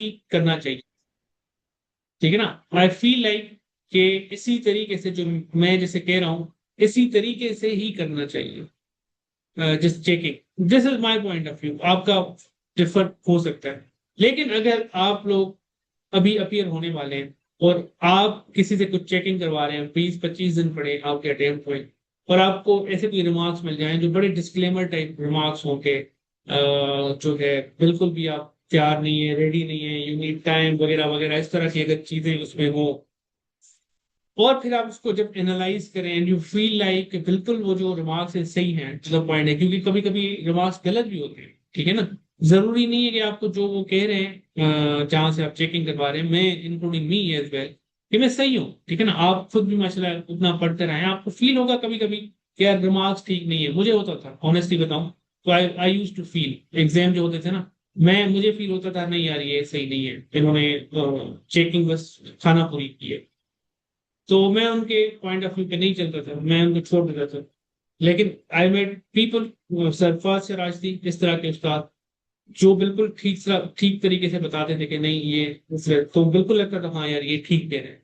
करना चाहिए। ठीक है ना। आई फील लाइक कि इसी तरीके से जो मैं जैसे कह रहा हूँ, इसी तरीके से ही करना चाहिए। Just checking, this is my point of view. आपका डिफर हो सकता है, लेकिन अगर आप लोग अभी अपीयर होने वाले हैं और आप किसी से कुछ चेकिंग करवा रहे हैं, 20-25 दिन पड़े आपके अटेम्प्ट हुए, और आपको ऐसे कोई रिमार्क्स मिल जाएं जो बड़े डिस्क्लेमर टाइप रिमार्क्स हों के जो है बिल्कुल भी आप तैयार नहीं है, रेडी नहीं है, यू नीड टाइम वगैरह वगैरह, इस तरह की अगर चीजें उसमें हो, और फिर आप उसको जब एनालाइज करें एंड यू फील लाइक बिल्कुल वो जो रिमार्क्स है सही है, टू द पॉइंट है, क्योंकि कभी कभी रिमार्क्स गलत भी होते हैं। ठीक है ना। जरूरी नहीं है कि आपको जो वो कह रहे हैं जहां से आप चेकिंग करवा रहे हैं, मैं इंक्लूडिंग मी एज वेल, कि मैं सही हूँ। ठीक है ना। आप खुद भी माशाल्लाह उतना पढ़ते रहे, आपको फील होगा कभी कभी कि यार रिमार्क्स ठीक नहीं है। मुझे होता था, ऑनेस्टली बताऊं तो आई आई यूज टू फील एग्जाम जो होते थे ना, मैं मुझे फील होता था नहीं यार ये सही नहीं है, इन्होंने चेकिंग बस खाना पूरी की है। तो मैं उनके पॉइंट ऑफ व्यू पे नहीं चलता था, मैं उनको छोड़ देता था। लेकिन I made people, Sarfaraz Sharaj थी इस तरह के उस्ताद, जो बिल्कुल ठीक तरीके से बताते थे कि नहीं ये तो बिल्कुल लगता था हाँ यार ये ठीक कह रहे हैं,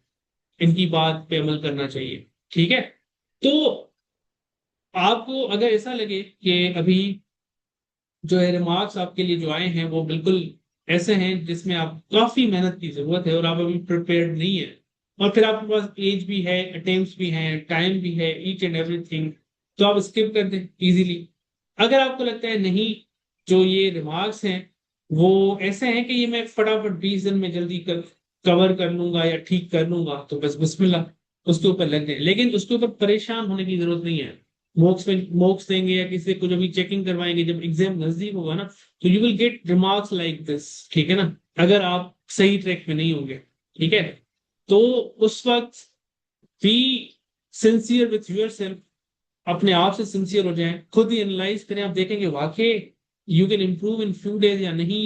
इनकी बात पे अमल करना चाहिए। ठीक है। तो आपको अगर ऐसा लगे कि अभी जो है रिमार्क्स आपके लिए जो आए हैं वो बिल्कुल ऐसे हैं जिसमें आप काफी मेहनत की जरूरत है और आप अभी प्रिपेयर्ड नहीं है, और फिर आपके पास एज भी है, अटेम्प्ट्स भी हैं, टाइम भी है, ईच एंड एवरीथिंग, तो आप स्किप कर दें इजीली। अगर आपको लगता है नहीं, जो ये रिमार्क्स हैं वो ऐसे हैं कि ये मैं फटाफट 20 दिन में जल्दी कवर कर लूंगा या ठीक कर लूंगा, तो बस बिस्मिल्लाह उसके ऊपर लग जाए। लेकिन उसके ऊपर परेशान होने की जरूरत नहीं है। मोक्स में मोक्स देंगे या किसी को जब भी चेकिंग करवाएंगे, जब एग्जाम नजदीक होगा ना, तो you will gate remarks like this. ठीक है ना। अगर आप सही ट्रैक पे नहीं होंगे, ठीक है, तो उस वक्त be sincere with your self, अपने आप से सिंसियर हो जाएं, खुद ही एनालाइज करें, आप देखेंगे वाकई you can improve in few days या नहीं।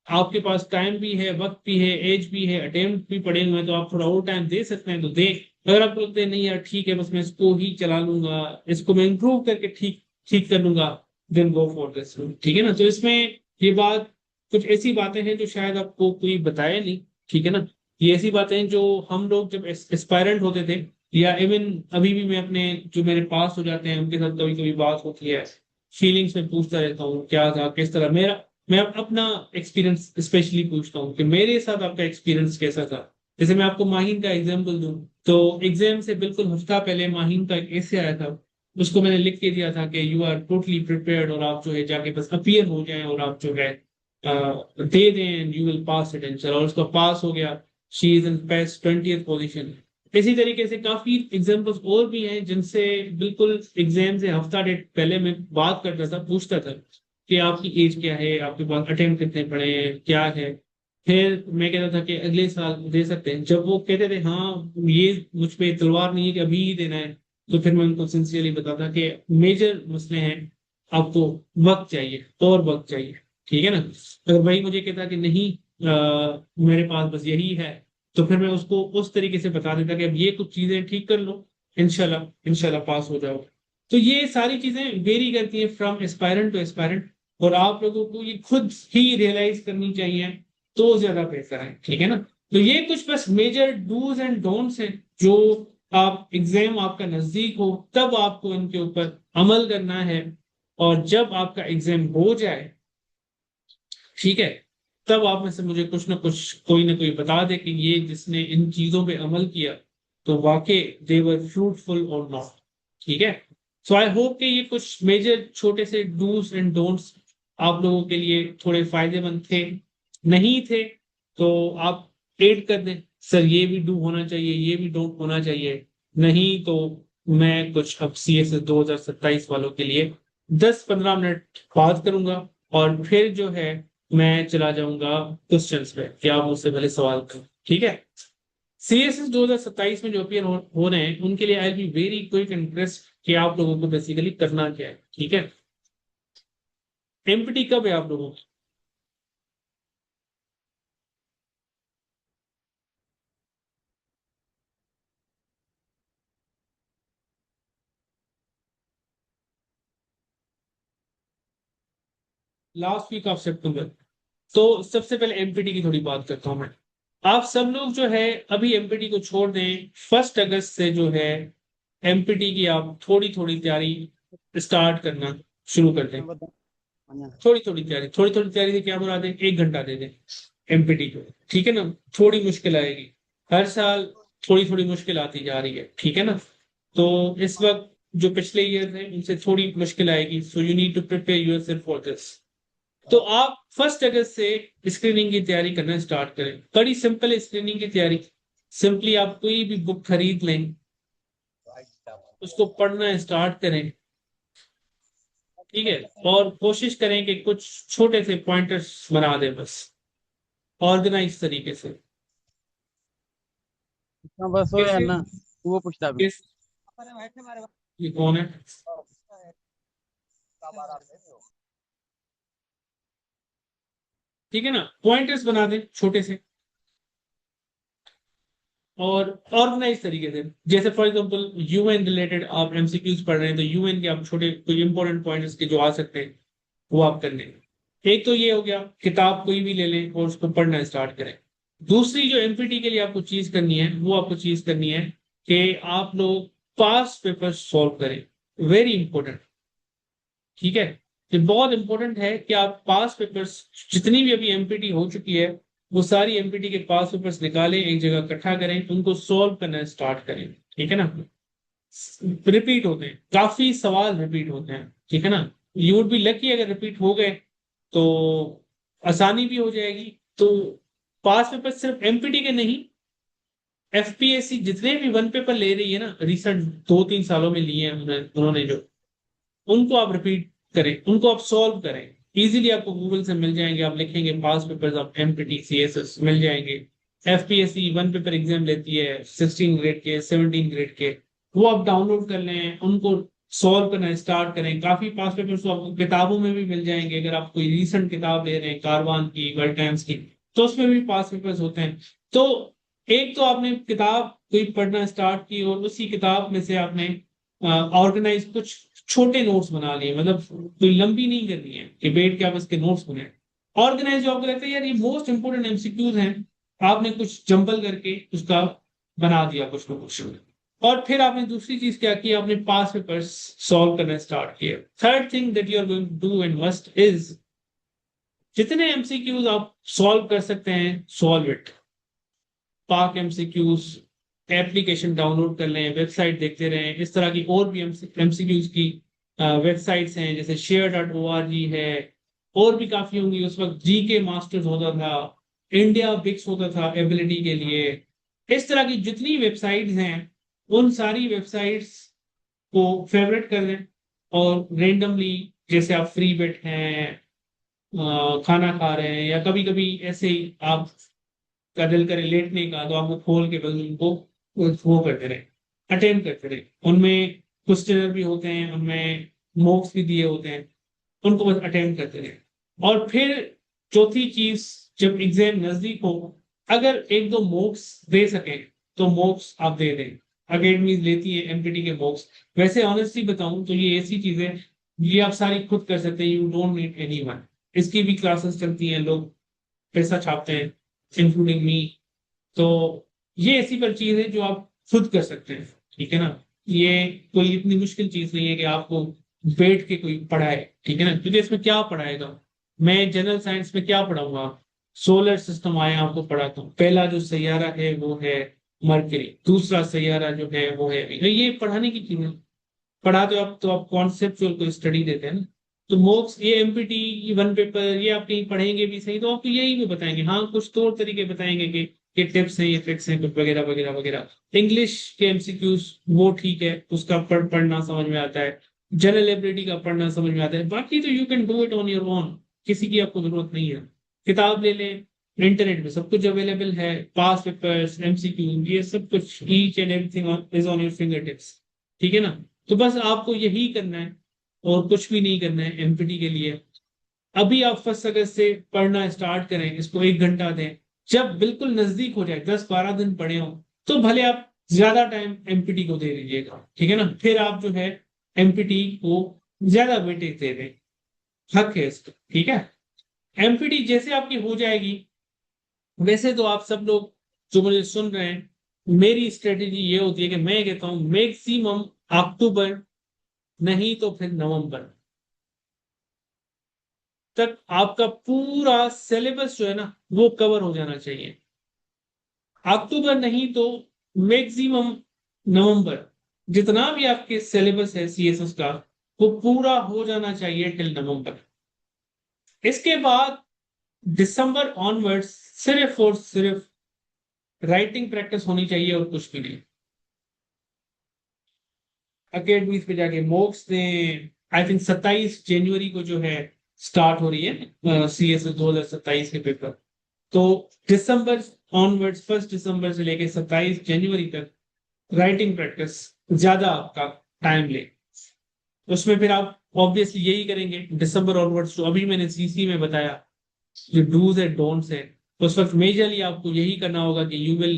आपके पास टाइम भी है, वक्त भी है, एज भी है, अटेम्प्ट भी पड़े हुए हैं, तो आप थोड़ा और टाइम दे सकते हैं तो दें। अगर आपको लगता है नहीं यार ठीक है, बस मैं इसको ही चला लूंगा, इसको मैं इम्प्रूव करके ठीक ठीक कर लूंगा, देन गो फॉर दिस। ठीक है ना। तो इसमें ये बात, कुछ ऐसी बातें हैं जो शायद आपको कोई बताया नहीं। ठीक है ना। ये ऐसी बातें हैं जो हम लोग जब एस्पायरेंट होते थे, या इवन अभी भी मैं अपने जो मेरे पास हो जाते हैं उनके साथ कभी कभी बात होती है, फीलिंग्स में पूछता रहता हूँ क्या था किस तरह मेरा, मैं अपना एक्सपीरियंस स्पेशली पूछता हूँ कि मेरे साथ आपका एक्सपीरियंस कैसा था। जैसे मैं आपको माहिन का एग्जाम्पल दूं, तो एग्जाम से बिल्कुल हफ्ता पहले माहिन का एक ऐसे आया था, उसको मैंने लिख के दिया था कि यू आर टोटली प्रिपेयर्ड, और आप जो है जाके बस अपीयर हो जाएं और आप जो है दे दें and you will pass it answer, और उसका पास हो गया। She is in best 20th position. इसी तरीके से काफी एग्जाम्पल्स और भी हैं जिनसे बिल्कुल एग्जाम से हफ्ता डेट पहले मैं बात करता था, पूछता था कि आपकी एज क्या है, आपके पास अटेम्प्ट कितने पड़े हैं, क्या है। फिर मैं कहता था कि अगले साल दे सकते हैं, जब वो कहते थे हाँ ये मुझ पे तलवार नहीं है कि अभी ही देना है, तो फिर मैं उनको सिंसियरली बताता कि मेजर मसले हैं, आपको वक्त चाहिए और वक्त चाहिए। ठीक है ना। अगर वही मुझे कहता कि नहीं मेरे पास बस यही है, तो फिर मैं उसको उस तरीके से बता देता कि अब ये कुछ चीजें ठीक कर लो, इंशाल्लाह इंशाल्लाह पास हो जाओ। तो ये सारी चीजें वेरी करती हैं फ्रॉम एस्पायरेंट टू एस्पायरेंट, और आप लोगों को ये खुद ही रियलाइज करनी चाहिए, तो ज्यादा बेहतर है। ठीक है ना। तो ये कुछ बस मेजर डूज एंड डोंट्स हैं जो आप एग्जाम आपका नजदीक हो तब आपको इनके ऊपर अमल करना है, और जब आपका एग्जाम हो जाए, ठीक है, तब आप में से मुझे कुछ ना कोई बता दे कि ये जिसने इन चीजों पे अमल किया तो वाकई दे वर फ्रूटफुल और नॉट। ठीक है। सो आई होप कि ये कुछ मेजर छोटे से डूज एंड डोंट्स आप लोगों के लिए थोड़े फायदेमंद थे। नहीं थे तो आप एड कर दें, सर ये भी डू होना चाहिए, ये भी डोंट होना चाहिए। नहीं तो मैं कुछ अब CSS 2027 वालों के लिए 10-15 मिनट बात करूंगा, और फिर जो है मैं चला जाऊंगा क्वेश्चंस पे कि आप मुझसे पहले सवाल करें। ठीक है। CSS 2027 में जो अपियर हो रहे हैं उनके लिए I be very quick and crisp कि आप लोगों को बेसिकली करना क्या है। ठीक है। एमपीटी कब है आप लोगों की? लास्ट वीक ऑफ सितंबर। तो सबसे पहले एमपीटी की थोड़ी बात करता हूँ मैं। आप सब लोग जो है अभी एमपीटी को छोड़ दें, 1 अगस्त से जो है एमपीटी की आप थोड़ी थोड़ी तैयारी स्टार्ट करना शुरू कर दें। थोड़ी थोड़ी तैयारी से क्या बना दें, 1 घंटा दे दें एमपीटी को, ठीक है ना। थोड़ी मुश्किल आएगी, हर साल थोड़ी थोड़ी मुश्किल आती जा रही है, ठीक है ना। तो इस वक्त जो पिछले ईयर है उनसे थोड़ी मुश्किल आएगी, so you need to prepare yourself for this. तो आप 1 अगस्त से स्क्रीनिंग की तैयारी करना स्टार्ट करें। बड़ी सिंपल है स्क्रीनिंग की तैयारी। सिंपली आप कोई भी बुक खरीद लें, उसको पढ़ना स्टार्ट करें, ठीक है। और कोशिश करें कि कुछ छोटे से पॉइंटर्स बना दें बस, ऑर्गेनाइज तरीके से। हाँ बस वो यार कैसे? ना, वो पूछता भी। किस? ये कौन है? ठीक है ना, पॉइंटर्स बना दें छोटे से और ऑर्गेनाइज तरीके से। जैसे फॉर एग्जांपल यूएन रिलेटेड आप एमसीक्यूज पढ़ रहे हैं, तो यूएन के आप छोटे कोई इंपॉर्टेंट पॉइंट्स के जो आ सकते हैं वो आप कर लें। एक तो ये हो गया, किताब कोई भी ले लें और उसको पढ़ना स्टार्ट करें। दूसरी जो एमपीटी के लिए आपको चीज करनी है, वो आपको चीज करनी है कि आप लोग पास पेपर सॉल्व करें। वेरी इंपॉर्टेंट, ठीक है। ये बहुत इंपॉर्टेंट है कि आप पास पेपर्स, जितनी भी अभी एमपीटी हो चुकी है, वो सारी एमपीटी के पास पेपर्स निकालें, एक जगह इकट्ठा करें, उनको सॉल्व करना स्टार्ट करें, ठीक है ना। रिपीट होते हैं, काफी सवाल रिपीट होते हैं, ठीक है ना। यू वुड बी लकी अगर रिपीट हो गए तो आसानी भी हो जाएगी। तो पास पेपर सिर्फ एमपीटी के नहीं, एफपीएससी जितने भी वन पेपर ले रही है ना, रिसेंट 2-3 सालों में लिए हैं उन्होंने जो, उनको आप रिपीट करें, उनको आप सॉल्व करें। इजीली आपको गूगल से मिल जाएंगे, आप लिखेंगे पास पेपर्स ऑफ एमपीटी सीएसएस, मिल जाएंगे। एफपीएससी वन पेपर एग्जाम लेती है 16 ग्रेड के, 17 ग्रेड के, वो आप डाउनलोड कर लें, उनको सॉल्व करना स्टार्ट करें। काफी पास पेपर्स तो आपको किताबों में भी मिल जाएंगे, अगर आप कोई रिसेंट किताब ले रहे हैं कारवान की, वर्ल्ड टाइम्स की, तो उसमें भी पास पेपर्स होते हैं। तो एक तो आपने किताब कोई पढ़ना स्टार्ट की और उसी किताब में से आपने ऑर्गेनाइज कुछ छोटे नोट्स बना लिए, मतलब कोई लंबी नहीं करनी है कि बैठ के आप इसके नोट्स बने। ऑर्गेनाइज जो आपको लगता है यार ये मोस्ट इंपोर्टेंट एमसीक्यूज हैं, आपने कुछ जंबल करके उसका बना दिया कुछ ना कुछ। और फिर आपने दूसरी चीज क्या की, आपने पास पेपर्स सॉल्व करना स्टार्ट किया। Third thing that you are going to do and must is, जितने एमसीक्यूज आप सॉल्व कर सकते हैं solve it. Pak MCQs application download कर लें, वेबसाइट देखते रहें, इस तरह की और भी एमसीक्यूज की वेबसाइट्स हैं, जैसे share.org है, और भी काफी होंगी। उस वक्त जीके मास्टर्स होता था, इंडिया बिक्स होता था एबिलिटी के लिए। इस तरह की जितनी वेबसाइट्स हैं, उन सारी वेबसाइट्स को फेवरेट कर लें और रेंडमली, जैसे आप फ्री बैठे हैं, खाना खा रहे हैं, या कभी कभी ऐसे ही आप का दिल करे लेटने का, तो आपको खोल के बस उनको वो करते रहे, अटेम्प्ट करते रहे। उनमें क्वेश्चनर भी होते हैं, उनमें मॉक्स भी दिए होते हैं, उनको बस अटेम्प्ट करते रहे। और फिर चौथी चीज, जब एग्जाम नजदीक हो, अगर एक दो मॉक्स दे सके तो मॉक्स आप दे दें। अकेडमी लेती है एमपीटी के मॉक्स। वैसे ऑनेस्टली बताऊं तो ये ऐसी चीज है, ये आप सारी खुद कर सकते हैं, यू डोंट नीड एनीवन। इसकी भी क्लासेस चलती हैं, लोग पैसा छापते हैं, इंक्लूडिंग मी। तो ये ऐसी पर चीज है जो आप खुद कर सकते हैं, ठीक है ना। ये कोई इतनी मुश्किल चीज नहीं है कि आपको बैठ के कोई पढ़ाए, ठीक है ना, क्योंकि इसमें क्या पढ़ाएगा। मैं जनरल साइंस में क्या पढ़ाऊंगा, सोलर सिस्टम आया आपको पढ़ाता हूँ। पहला जो सैयारा है वो है मरकरी, दूसरा सैयारा जो है वो है, ये पढ़ाने की चीज है। पढ़ाते हो आप तो आप कॉन्सेप्चुअल को स्टडी देते हैं ना। तो मोक्स ये एमपीटी वन पेपर ये आप कहीं पढ़ेंगे भी सही तो आपको यही भी बताएंगे, हाँ कुछ तौर तरीके बताएंगे कि ये टिप्स हैं, ये ट्रिक्स हैं, कुछ वगैरह वगैरह वगैरह। इंग्लिश के एमसीक्यूज वो ठीक है, उसका पढ़ना समझ में आता है। जनरल एबिलिटी का पढ़ना समझ में आता है। बाकी तो you can do it on your own, किसी की आपको जरूरत नहीं है। किताब ले लें, इंटरनेट में सब कुछ अवेलेबल है, पास पेपर्स, एमसीक्यू, ये सब कुछ, each and everything is on your finger tips, ठीक है ना। तो बस आपको यही करना है और कुछ भी नहीं करना है एमपीटी के लिए। अभी आप 1 अगस्त से पढ़ना स्टार्ट करें, इसको 1 घंटा दें। जब बिल्कुल नजदीक हो जाए, 10-12 दिन पढ़े हो, तो भले आप ज्यादा टाइम एमपीटी को दे दीजिएगा, ठीक है ना। फिर आप जो है एमपीटी को ज्यादा वेटेज दे दें, हक है इसका, ठीक है। एमपीटी जैसे आपकी हो जाएगी, वैसे तो आप सब लोग जो मुझे सुन रहे हैं, मेरी स्ट्रेटेजी ये होती है कि मैं कहता हूं मैक्सिमम अक्टूबर, नहीं तो फिर नवंबर तक आपका पूरा सिलेबस जो है ना वो कवर हो जाना चाहिए। अक्टूबर नहीं तो मैक्सिमम नवंबर, जितना भी आपके सिलेबस है सीएसएस का वो पूरा हो जाना चाहिए टिल नवंबर। इसके बाद दिसंबर ऑनवर्ड्स सिर्फ और सिर्फ राइटिंग प्रैक्टिस होनी चाहिए और कुछ भी नहीं। अकेडमीज पे जाके मॉक्स दें। आई थिंक 27 जनवरी को जो है स्टार्ट हो रही है सीएसएस 2027 के पेपर। तो दिसंबर ऑनवर्ड्स, 1 दिसंबर से लेके 27 जनवरी तक राइटिंग प्रैक्टिस ज्यादा आपका टाइम ले। उसमें फिर आप ऑब्वियसली यही करेंगे दिसंबर ऑनवर्ड्स, जो अभी मैंने सीसी में बताया जो डूज एंड डोंट्स है, उस वक्त मेजरली आपको यही करना होगा कि you will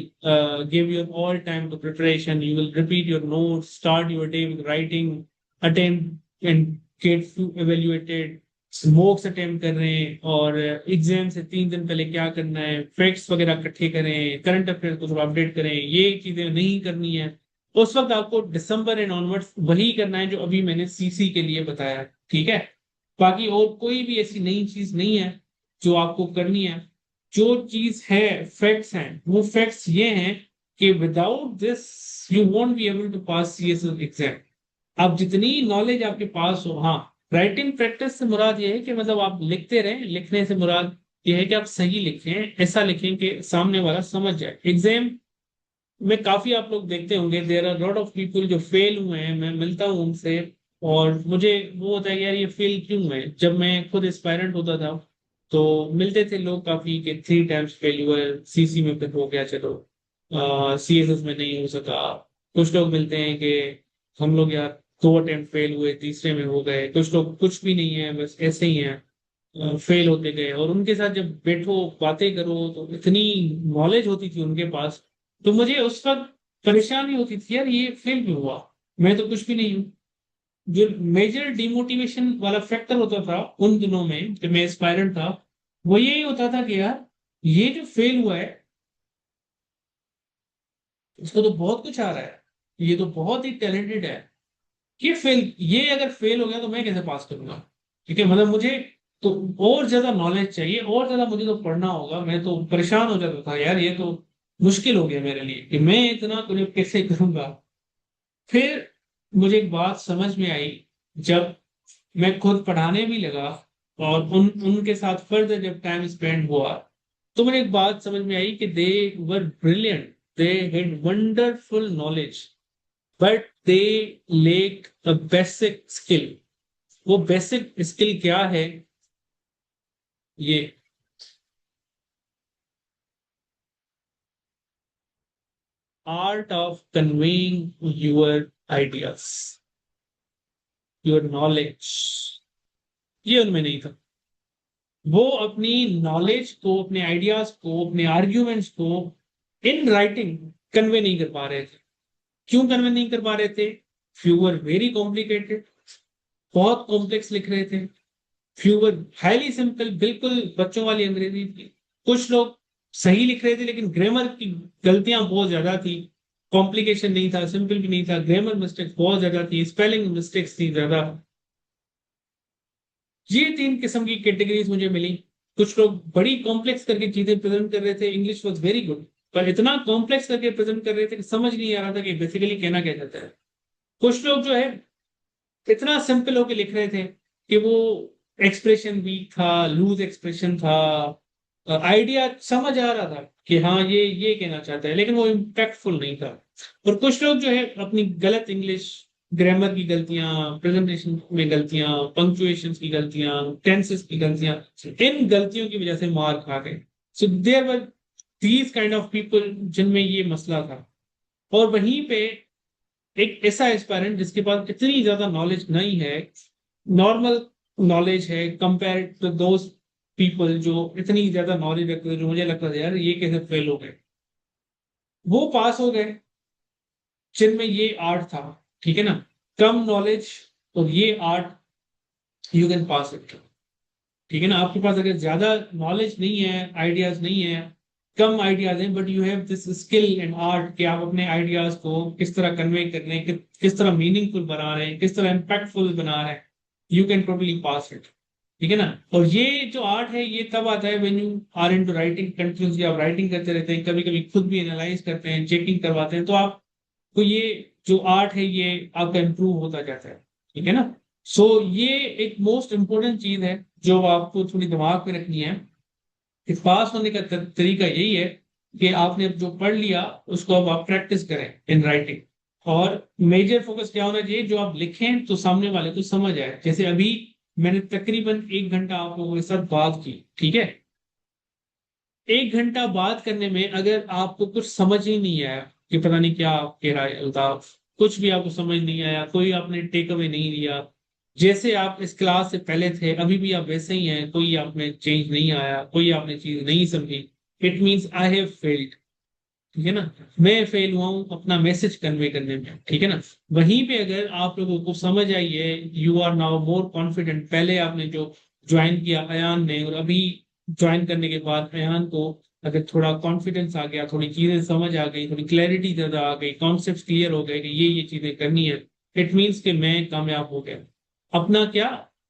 give your all time to preparation, you will repeat your notes, start your day with writing, attempt and get evaluated, mocks attempt कर रहे हैं, और एग्जाम से 3 दिन पहले क्या करना है, फैक्ट्स वगैरह इकट्ठे करें, करंट अफेयर को थोड़ा अपडेट करें, ये चीजें नहीं करनी है। उस वक्त आपको दिसंबर एंड ऑनवर्ड्स वही करना है जो अभी मैंने सीसी के लिए बताया है, ठीक है। बाकी और कोई भी ऐसी नई चीज नहीं है जो आपको करनी है। जो चीज है, फैक्ट्स हैं, वो फैक्ट्स ये हैं कि without this you won't be able to pass CSS exam. अब जितनी नॉलेज आपके पास हो, हाँ, राइटिंग प्रैक्टिस से मुराद ये है कि मतलब आप लिखते रहें, लिखने से मुराद ये है कि आप सही लिखें, ऐसा लिखें कि सामने वाला समझ जाए। एग्जाम में काफी आप लोग देखते होंगे there are lot of people जो फेल हुए हैं, मैं मिलता हूँ उनसे, और मुझे वो होता है कि यार ये फेल क्यों हुए। जब मैं खुद एस्पायरेंट होता था तो मिलते थे लोग काफी कि 3 टाइम्स फेल हुए, सीसी में फिर हो गया, चलो सीएसएस में नहीं हो सका। कुछ लोग मिलते हैं कि हम लोग यार 2 अटेम्प्ट फेल हुए, तीसरे में हो गए। कुछ लोग कुछ भी नहीं है, बस ऐसे ही हैं, फेल होते गए। और उनके साथ जब बैठो बातें करो तो इतनी नॉलेज होती थी उनके पास, तो मुझे उस वक्त परेशानी होती थी, यार ये फेल क्यों हुआ, मैं तो कुछ भी नहीं हूँ। जो मेजर डिमोटिवेशन वाला फैक्टर होता था उन दिनों में जब मैं एस्पायरेंट था, वो यही होता था कि यार ये जो फेल हुआ है इसको तो बहुत कुछ आ रहा है, ये तो बहुत ही टैलेंटेड है, ये अगर फेल हो गया तो मैं कैसे पास करूंगा। ठीक है, मतलब मुझे तो और ज्यादा नॉलेज चाहिए, और ज्यादा मुझे तो पढ़ना होगा। मैं तो परेशान हो जाता था, यार ये तो मुश्किल हो गया मेरे लिए कि मैं इतना कुछ कैसे करूंगा। फिर मुझे एक बात समझ में आई, जब मैं खुद पढ़ाने भी लगा और उनके साथ फर्दर जब टाइम स्पेंड हुआ, तो मुझे एक बात समझ में आई कि they were brilliant, they had wonderful knowledge, but they lack a basic skill. वो बेसिक स्किल क्या है, ये art of conveying your ideas, your knowledge, ये उनमें नहीं था। वो अपनी नॉलेज को, अपने आइडियाज को, अपने आर्ग्यूमेंट्स को इन राइटिंग कन्वे नहीं कर पा रहे थे। क्यों कन्वे नहीं कर पा रहे थे? फ्यू वर वेरी कॉम्प्लिकेटेड, बहुत कॉम्प्लेक्स लिख रहे थे। फ्यू वर हाईली सिंपल, बिल्कुल बच्चों वाली अंग्रेजी थी। कुछ लोग सही लिख रहे थे लेकिन ग्रामर की गलतियां बहुत ज्यादा थी। कॉम्प्लिकेशन नहीं था, सिंपल भी नहीं था, ग्रामर मिस्टेक्स बहुत ज्यादा थी, स्पेलिंग मिस्टेक्स थी ज्यादा। ये 3 किस्म की कैटेगरीज मुझे मिली। कुछ लोग बड़ी कॉम्प्लेक्स करके चीजें प्रेजेंट कर रहे थे, इंग्लिश वॉज वेरी गुड, पर इतना कॉम्प्लेक्स करके प्रेजेंट कर रहे थे कि समझ नहीं आ रहा था कि बेसिकली कहना क्या चाहता है। कुछ लोग जो है इतना सिंपल होके लिख रहे थे कि वो एक्सप्रेशन वीक था, लूज एक्सप्रेशन था, आइडिया समझ आ रहा था कि हाँ ये कहना चाहता है, लेकिन वो इम्पैक्टफुल नहीं था। और कुछ लोग जो है अपनी गलत इंग्लिश, ग्रामर की गलतियां, प्रेजेंटेशन में गलतियां, पंक्चुएशन की गलतियां, टेंसेस की गलतियां, इन गलतियों की वजह से मार खा गए। So there were these kind of people जिनमें ये मसला था। और वहीं पे एक ऐसा एस्पायरेंट जिसके पास इतनी ज्यादा नॉलेज नहीं है, नॉर्मल नॉलेज है कंपेयर टू दोज पीपल जो इतनी ज्यादा नॉलेज रखते थे, जो मुझे लगता था यार ये कैसे फेल हो गए, वो पास हो गए जिनमें ये आर्ट था। ठीक है ना, कम नॉलेज और ये art, you can pass it. ठीक है ना। आपके पास अगर ज्यादा नॉलेज नहीं है, आइडियाज नहीं है, कम आइडियाज हैं, but you have this skill and art कि आप अपने आइडियाज को किस तरह कन्वे करने, किस तरह मीनिंगफुल बना रहे हैं, किस तरह इम्पैक्टफुल बना रहे हैं, you can totally pass it. ठीक है ना। और ये जो आर्ट है ये तब आता है when you are into writing continuously. आप राइटिंग करते रहते हैं, कभी कभी खुद भी एनालाइज करते हैं, चेकिंग करवाते हैं, तो आपको ये जो आर्ट है ये आपका इम्प्रूव होता जाता है। ठीक है ना। सो ये एक मोस्ट इंपॉर्टेंट चीज है जो आपको थोड़ी दिमाग में रखनी है। कि पास होने का तरीका यही है कि आपने अब जो पढ़ लिया उसको अब आप प्रैक्टिस करें इन राइटिंग। और मेजर फोकस क्या होना चाहिए, जो आप लिखें तो सामने वाले को समझ आए। जैसे अभी मैंने तकरीबन 1 घंटा आप लोगों के साथ बात की, ठीक है। 1 घंटा बात करने में अगर आपको कुछ समझ ही नहीं आया कि पता नहीं क्या आप कह रहा है अल्ताफ, कुछ भी आपको समझ नहीं आया, कोई आपने टेक अवे नहीं लिया, जैसे आप इस क्लास से पहले थे अभी भी आप वैसे ही हैं, कोई आप में चेंज नहीं आया, कोई आपने चीज नहीं समझी, it means I have failed. ठीक है ना। मैं फेल हुआ हूं अपना मैसेज कन्वे करने में। ठीक है ना। वहीं पे अगर आप लोगों को समझ आई है, you are now more confident, पहले आपने जो ज्वाइन किया अयान ने, और अभी ज्वाइन करने के बाद अयान को अगर थोड़ा कॉन्फिडेंस आ गया, थोड़ी चीजें समझ आ गई, थोड़ी क्लैरिटी ज्यादा आ गई, कॉन्सेप्ट क्लियर हो गए कि ये चीजें करनी है, इट मीन्स कि मैं कामयाब हो गया अपना क्या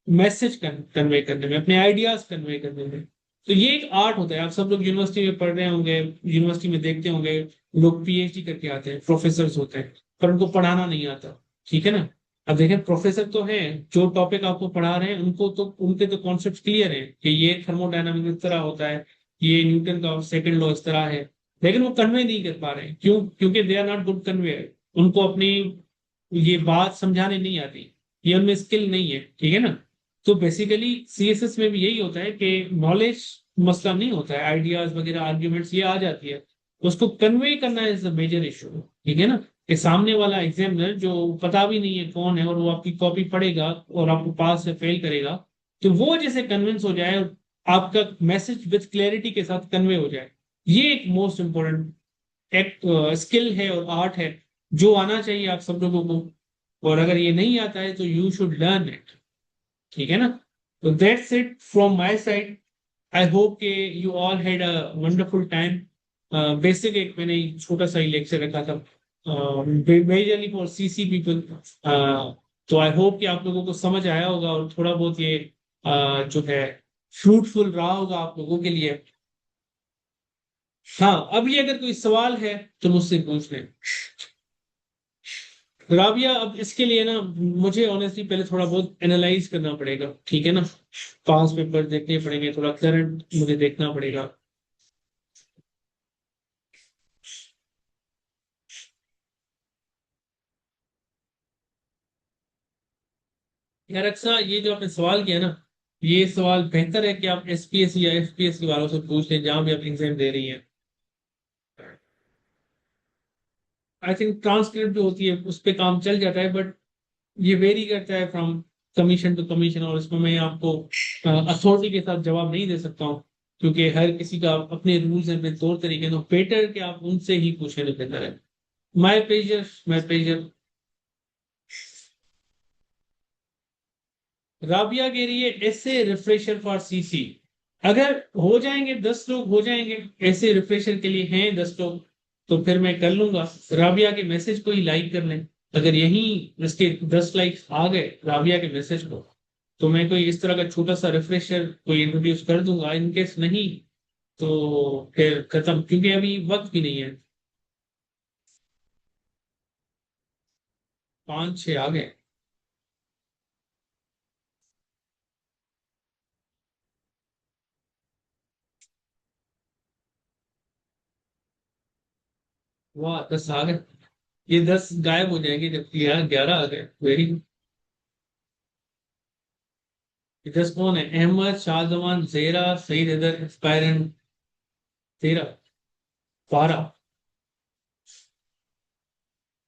मैसेज कन्वे करने में, अपने आइडियाज कन्वे करने में। तो ये एक आर्ट होता है। आप सब लोग यूनिवर्सिटी में पढ़ रहे होंगे, यूनिवर्सिटी में देखते होंगे लोग पीएचडी करके आते हैं, प्रोफेसर होते हैं, पर उनको पढ़ाना नहीं आता। ठीक है ना। अब देखें, प्रोफेसर तो हैं, जो टॉपिक आपको पढ़ा रहे हैं उनको तो उनके तो कॉन्सेप्ट क्लियर है कि ये थर्मोडायनामिक्स इस तरह होता है, ये न्यूटन का सेकंड लॉ इस तरह है, लेकिन वो कन्वे नहीं कर पा रहे हैं। क्यों? क्योंकि they are not good conveyor. उनको अपनी ये बात समझाने नहीं आती, ये उनमें स्किल नहीं है। ठीक है ना। तो बेसिकली सीएसएस में भी यही होता है कि नॉलेज मसला नहीं होता है, आइडियाज वगैरह आर्ग्यूमेंट्स ये आ जाती है, उसको कन्वे करना इज द मेजर इशू। ठीक है ना। कि सामने वाला एग्जामिनर जो पता भी नहीं है कौन है और वो आपकी कॉपी पढ़ेगा और आपको पास से फेल करेगा, तो वो जैसे कन्विंस हो जाए और आपका मैसेज विथ क्लैरिटी के साथ कन्वे हो जाए, ये एक मोस्ट इंपॉर्टेंट एक स्किल है और आर्ट है जो आना चाहिए आप सब लोगों को। और अगर ये नहीं आता है तो यू शुड लर्न इट। ठीक है ना। तो that's it from my side. I hope के you all had a wonderful time. Basic एक मैंने छोटा सा ही लेक्चर रखा था, मेजरली फॉर सीसी पीपल। तो आई होप कि आप लोगों को समझ आया होगा और थोड़ा बहुत ये जो है फ्रूटफुल रहा होगा आप लोगों के लिए। हाँ, अभी अगर कोई सवाल है तो मुझसे पूछ लें। राबिया, अब इसके लिए ना मुझे ऑनेस्टली पहले थोड़ा बहुत एनालाइज करना पड़ेगा। ठीक है ना। पांच पेपर देखने पड़ेंगे, थोड़ा करंट मुझे देखना पड़ेगा। यार अक्सा, ये जो आपने सवाल किया ना, ये सवाल बेहतर है कि आप एसपीएससी या एफपीएससी वालों से पूछ लें जहां भी आप एग्जाम दे रही हैं। आई थिंक ट्रांसक्रिप्ट जो होती है उस पर काम चल जाता है, बट ये वेरी करता है फ्रॉम कमीशन टू कमीशन, और इसमें मैं आपको अथॉरिटी के साथ जवाब नहीं दे सकता हूँ, क्योंकि हर किसी का अपने रूल्स हैं, अपने तौर तरीके हैं। तो बेटर कि आप उनसे ही पूछें तो बेहतर है। My pleasure, my pleasure. Rabia कह रही है ऐसे रिफ्रेशर फॉर सीसी। अगर हो जाएंगे 10 लोग, हो जाएंगे ऐसे रिफ्रेशर के लिए हैं 10 लोग, तो फिर मैं कर लूंगा। राबिया के मैसेज को ही लाइक कर लें। अगर यही इसके 10 लाइक्स आ गए राबिया के मैसेज को, तो मैं कोई इस तरह का छोटा सा रिफ्रेशर कोई इंट्रोड्यूस कर दूंगा। इनकेस नहीं तो फिर खत्म, क्योंकि अभी वक्त भी नहीं है। 5-6 आ गए। वाह, 10 आ गए। ये 10 गायब हो जाएंगे जबकि यहाँ 11 आ गए। वेरी। दस कौन है? अहमद, शाहजमान, जेरा, सईद हैदर, स्पायरन, 13, 12।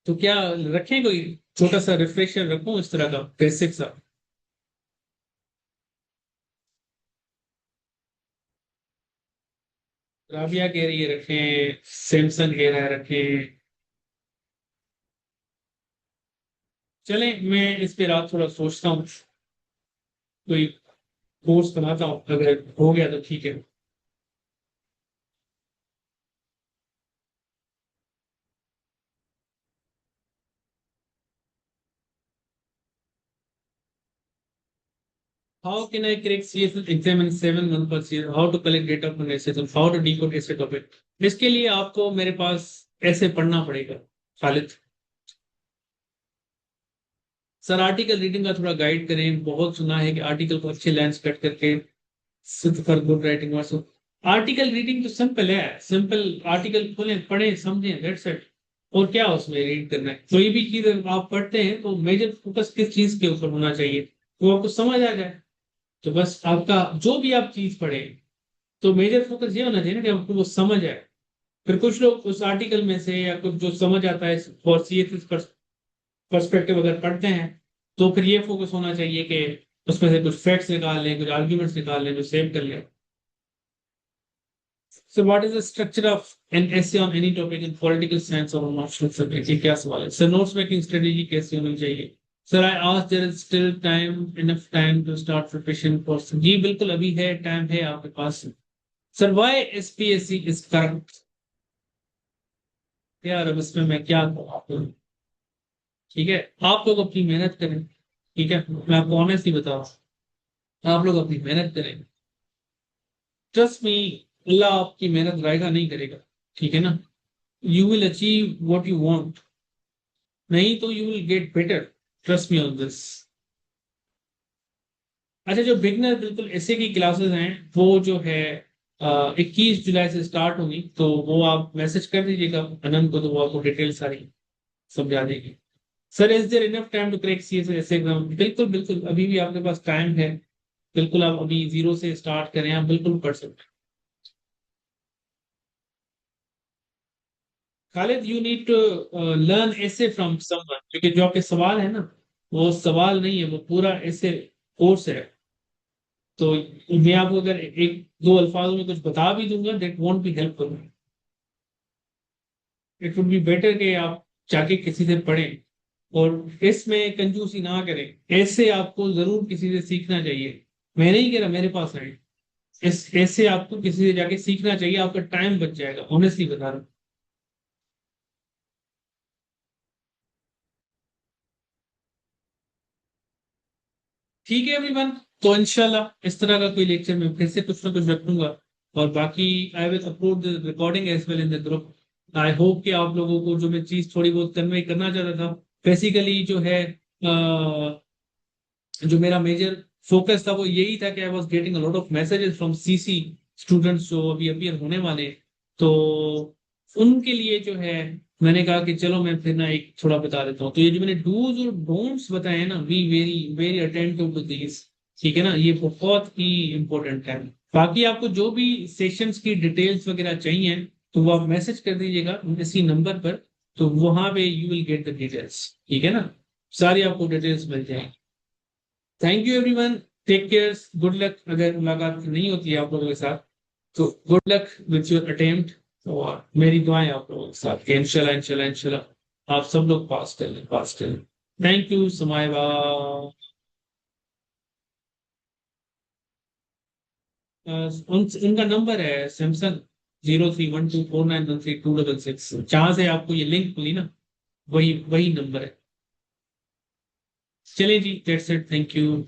तो क्या रखें कोई छोटा सा रिफ्रेशर रखूं इस तरह का बेसिक सा? राबिया कह रही है रखें, सैमसंग कह रहा है रखें। चलें, मैं इस पे रात थोड़ा सोचता हूँ। कोई कोर्स बनाता हूँ, अगर हो गया तो ठीक है। How can I correct CSS exam in 7 months per year? How to collect data from SSL? How to decode essay topic? इसके लिए आपको मेरे पास ऐसे पढ़ना पड़ेगा खालिद सर। आर्टिकल रीडिंग का थोड़ा गाइड करें। बहुत सुना है कि आर्टिकल को अच्छे लाइंस कट करके सिद्ध फॉर गुड राइटिंग वास्तव आर्टिकल रीडिंग तो सिंपल है। सिंपल आर्टिकल खोलें, पढ़ें, समझें, दैट्स इट। और क्या उसमें रीड करना है? कोई भी चीज आप पढ़ते हैं तो मेजर फोकस किस चीज के ऊपर होना चाहिए, वो आपको समझ आ जाए। तो बस आपका जो भी आप चीज पढ़े, तो मेजर फोकस ये होना चाहिए ना कि आपको वो समझ आए। फिर कुछ लोग उस आर्टिकल में से या कुछ जो समझ आता है फॉर सीएसएस पर्सपेक्टिव अगर पढ़ते हैं, तो फिर ये फोकस होना चाहिए कि उसमें से कुछ फैक्ट्स निकाल लें, कुछ आर्ग्यूमेंट्स निकाल लें जो सेव कर लें। So what is the structure of an essay on any topic in political science or martial subject? ये क्या सवाल है सर? नोट्स मेकिंग स्ट्रेटेजी कैसी होनी चाहिए? Sir I ask there is still time, enough time to start preparation for. जी बिल्कुल, अभी है, टाइम है आपके पास। Sir why SPSC is corrupt? यार अब इसमें मैं क्या कहूँ आपको। ठीक है, आप लोग अपनी मेहनत करें। ठीक है, मैं आपको ऑनेस्टली बता रहा हूँ, आप लोग अपनी मेहनत करें। ट्रस्ट मी, अल्लाह आपकी मेहनत रायगा नहीं करेगा। ठीक है ना? You will achieve what you want, नहीं तो you will get better. Trust me on this. अच्छा, जो बिगनर बिल्कुल ऐसे की क्लासेस हैं, वो जो है 21 जुलाई से स्टार्ट होगी, तो वो आप मैसेज कर दीजिएगा अनंत को, तो वो आपको डिटेल सारी समझा देगी। Sir is there enough time to crack CSS exam? बिल्कुल बिल्कुल, अभी भी आपके पास टाइम है। बिल्कुल, आप अभी जीरो से स्टार्ट करें, आप बिल्कुल पढ़ सकते हैं। Khalid you need to learn ऐसे फ्रॉम समवन, क्योंकि जो आपके सवाल है ना, वो सवाल नहीं है, वो पूरा ऐसे कोर्स है। तो मैं आपको अगर एक दो अल्फाजों में कुछ बता भी दूंगा, that won't be helpful. It would be better कि आप जाके किसी से पढ़ें, और इसमें कंजूसी ना करें। ऐसे आपको जरूर किसी से सीखना चाहिए। मैं नहीं कह रहा मेरे पास आए, इस ऐसे आपको किसी से जाके सीखना चाहिए, आपका टाइम बच जाएगा, ऑनेस्टली बता रहा हूँ। ठीक है एवरीवन, तो इंशाल्लाह इस तरह का कोई लेक्चर में फिर से कुछ ना कुछ रखूंगा। और बाकी I will upload the recording as well in the group. I hope कि आप लोगों को जो मैं चीज थोड़ी बहुत कन्वे करना चाहता था, बेसिकली जो है जो मेरा मेजर फोकस था वो यही था कि I was getting a lot of messages from CC students जो अभी अपियर होने वाले हैं। तो उनके लिए जो है मैंने कहा कि चलो मैं फिर ना एक थोड़ा बता देता हूँ। तो ये जो मैंने डूज और डोंट्स बताए हैं ना, we very very attentive to this. ठीक है ना, ये बहुत ही इंपॉर्टेंट है। बाकी आपको जो भी सेशंस की डिटेल्स वगैरह चाहिए, तो वो आप मैसेज कर दीजिएगा इसी नंबर पर। तो वहां पे you will get the details. ठीक है ना, सारी आपको डिटेल्स मिल जाएंगी। Thank you everyone, take care, good luck. अगर मुलाकात नहीं होती है आप लोगों के साथ, तो good luck with your attempt. और मेरी दुआएं आप लोगों के साथ कि इंशाल्लाह इंशाल्लाह इंशाल्लाह आप सब लोग पास कर लें, पास कर लें। थैंक यू समाइबा। उनका नंबर है सैमसंग 0312491326। जहां से आपको ये लिंक मिली ना, वही वही नंबर है। चलिए जी, दैट्स इट, थैंक यू।